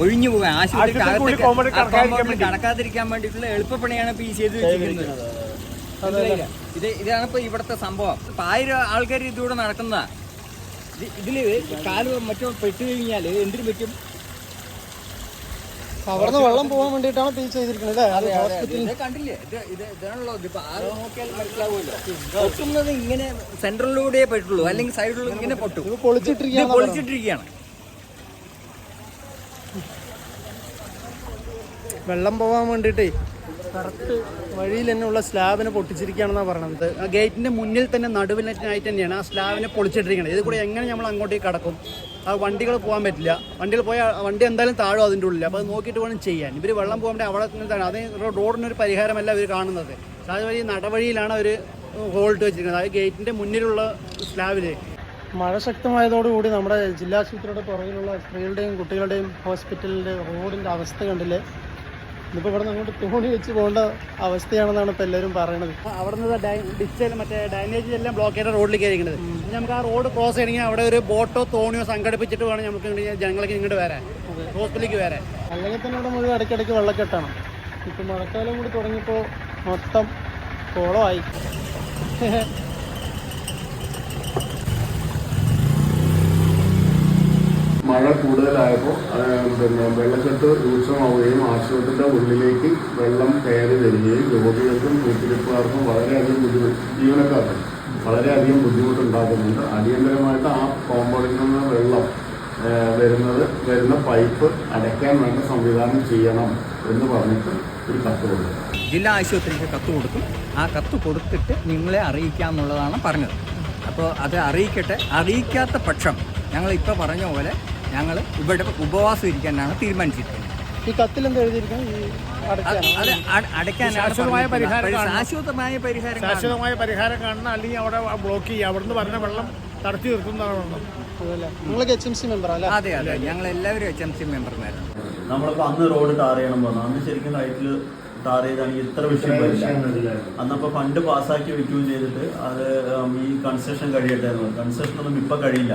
ഒഴിഞ്ഞു പോകാൻ ആശുപത്രി കടക്കാതിരിക്കാൻ വേണ്ടിയിട്ടുള്ള എളുപ്പപ്പണിയാണ് ഇപ്പൊ ഈ ചെയ്ത് വെച്ചിരിക്കുന്നത്. ഇതാണ് ഇപ്പൊ ഇവിടുത്തെ സംഭവം. ഇപ്പൊ 1000 ആൾക്കാർ ഇതിലൂടെ നടക്കുന്ന ഇതില് കാല് മറ്റോ പെട്ടു കഴിഞ്ഞാല് എന്തിനു പറ്റും? അവിടുന്ന് വെള്ളം പോകാൻ വേണ്ടിയിട്ടാണ് തീ ചെയ്തിരിക്കുന്നത്. കണ്ടില്ലേ, ഇതാണല്ലോ. ഇതിപ്പോ ആരോ നോക്കിയാൽ മനസ്സിലാവുമല്ലോ. പൊട്ടുന്നത് ഇങ്ങനെ സെൻട്രലിലൂടെ പറ്റുള്ളൂ, അല്ലെങ്കിൽ സൈഡിലൂടെ ഇങ്ങനെ പൊട്ടും. പൊളിച്ചിട്ടിരിക്കുകയാണ്. വെള്ളം പോകാൻ വേണ്ടിയിട്ടേ കറക്റ്റ് വഴിയിൽ തന്നെ ഉള്ള സ്ലാബിനെ പൊട്ടിച്ചിരിക്കുകയാണെന്നാണ് പറയണത്. ആ ഗേറ്റിൻ്റെ മുന്നിൽ തന്നെ നടുവിനായിട്ട് തന്നെയാണ് ആ സ്ലാബിനെ പൊളിച്ചിട്ടിരിക്കുന്നത്. ഇത് കൂടെ എങ്ങനെ നമ്മൾ അങ്ങോട്ടേക്ക് കടക്കും? ആ വണ്ടികൾ പോകാൻ പറ്റില്ല. വണ്ടി എന്തായാലും താഴും അതിൻ്റെ ഉള്ളിൽ. അപ്പോൾ അത് നോക്കിയിട്ട് വേണം ചെയ്യാൻ. ഇവർ വെള്ളം പോകാൻ വേണ്ടി അവിടെ നിന്നാണ് അത് റോഡിനൊരു പരിഹാരമല്ല ഇവർ കാണുന്നത്. അതുവഴി നടവഴിയിലാണ് അവർ ഹോൾട്ട് വെച്ചിരിക്കുന്നത്. അത് ഗേറ്റിൻ്റെ മുന്നിലുള്ള സ്ലാബിൽ. മഴ ശക്തമായതോടുകൂടി നമ്മുടെ ജില്ലാശുപത്രിയുടെ പുറകിലുള്ള സ്ത്രീകളുടെയും കുട്ടികളുടെയും ഹോസ്പിറ്റലിൻ്റെ റോഡിൻ്റെ അവസ്ഥ കണ്ടില്ലേ. ഇതിപ്പോൾ ഇവിടെ നിന്ന് അങ്ങോട്ട് തോണി വെച്ച് പോകേണ്ട അവസ്ഥയാണെന്നാണ് ഇപ്പോൾ എല്ലാവരും പറയുന്നത്. അവിടെ നിന്ന് ഡിജിറ്റൽ മറ്റേ ഡാമേജ് എല്ലാം ബ്ലോക്ക് ചെയ്ത റോഡിലേക്ക് ആയിരിക്കുന്നത്. നമുക്ക് ആ റോഡ് ക്രോസ് ചെയ്യണമെങ്കിൽ അവിടെ ഒരു ബോട്ടോ തോണിയോ സംഘടിപ്പിച്ചിട്ട് വേണം നമുക്ക് ജനങ്ങൾക്ക് ഇങ്ങോട്ട് വരാൻ, ഹോസ്പിറ്റലിലേക്ക് വരാൻ. അല്ലെങ്കിൽ തന്നെ ഇവിടെ മുഴുവൻ ഇടയ്ക്കിടയ്ക്ക് വെള്ളക്കെട്ടാണ്. ഇപ്പം മഴക്കാലം കൂടി തുടങ്ങിയപ്പോൾ മൊത്തം കുളമായി. മഴ കൂടുതലായപ്പോൾ വെള്ളക്കെട്ട് രൂക്ഷമാവുകയും ആശുപത്രിയുടെ ഉള്ളിലേക്ക് വെള്ളം കയറി വരികയും രോഗികൾക്കും വീട്ടിലിപ്പുകാർക്കും വളരെയധികം ജീവനക്കാർക്കും വളരെയധികം ബുദ്ധിമുട്ടുണ്ടാകുന്നുണ്ട്. അടിയന്തരമായിട്ട് ആ കോമ്പൗണ്ടിൽ നിന്ന് വെള്ളം വരുന്ന പൈപ്പ് അടയ്ക്കാൻ വേണ്ട സംവിധാനം ചെയ്യണം എന്ന് പറഞ്ഞിട്ട് ഒരു കത്ത് കൊടുക്കും. ജില്ലാ ആശുപത്രിക്ക് കത്ത് കൊടുക്കും. ആ കത്ത് കൊടുത്തിട്ട് നിങ്ങളെ അറിയിക്കാമെന്നുള്ളതാണ് പറഞ്ഞത്. അപ്പോൾ അത് അറിയിക്കാത്ത പക്ഷം ഞങ്ങളിപ്പോൾ പറഞ്ഞ പോലെ ഞങ്ങൾ ഇവിടെ ഉപവാസം ഇരിക്കാനാണ് തീരുമാനിച്ചിരിക്കുന്നത്. ഈ കത്തിൽ എന്താ എഴുതിയിരിക്കുന്നത്? ശാശ്വതമായ പരിഹാരം കാണണം, അല്ലെങ്കിൽ അവിടെ ബ്ലോക്ക് ചെയ്യുക. അവിടുന്ന് പറഞ്ഞ വെള്ളം തടച്ചു നിർത്തുന്നതാണ്. നിങ്ങൾക്ക് HMC മെമ്പർ അല്ലേ? അതെ, ഞങ്ങൾ എല്ലാവരും HMC മെമ്പർമാരാണ്. നമ്മളിപ്പോൾ അന്ന് റോഡ് ടാർ ചെയ്യണം പറഞ്ഞു. അന്ന് ശരിക്കും റൈറ്റിൽ ടാർ ചെയ്താണെങ്കിൽ ഇത്ര വിഷയം വരില്ല. അന്നപ്പോൾ ഫണ്ട് പാസ്സാക്കി വെക്കുകയും ചെയ്തിട്ട് അത് ഈ കൺസ്ട്രക്ഷൻ കഴിയട്ടെ എന്ന് പറഞ്ഞു. കൺസ്ട്രക്ഷൻ ഒന്നും ഇപ്പം കഴിയില്ല.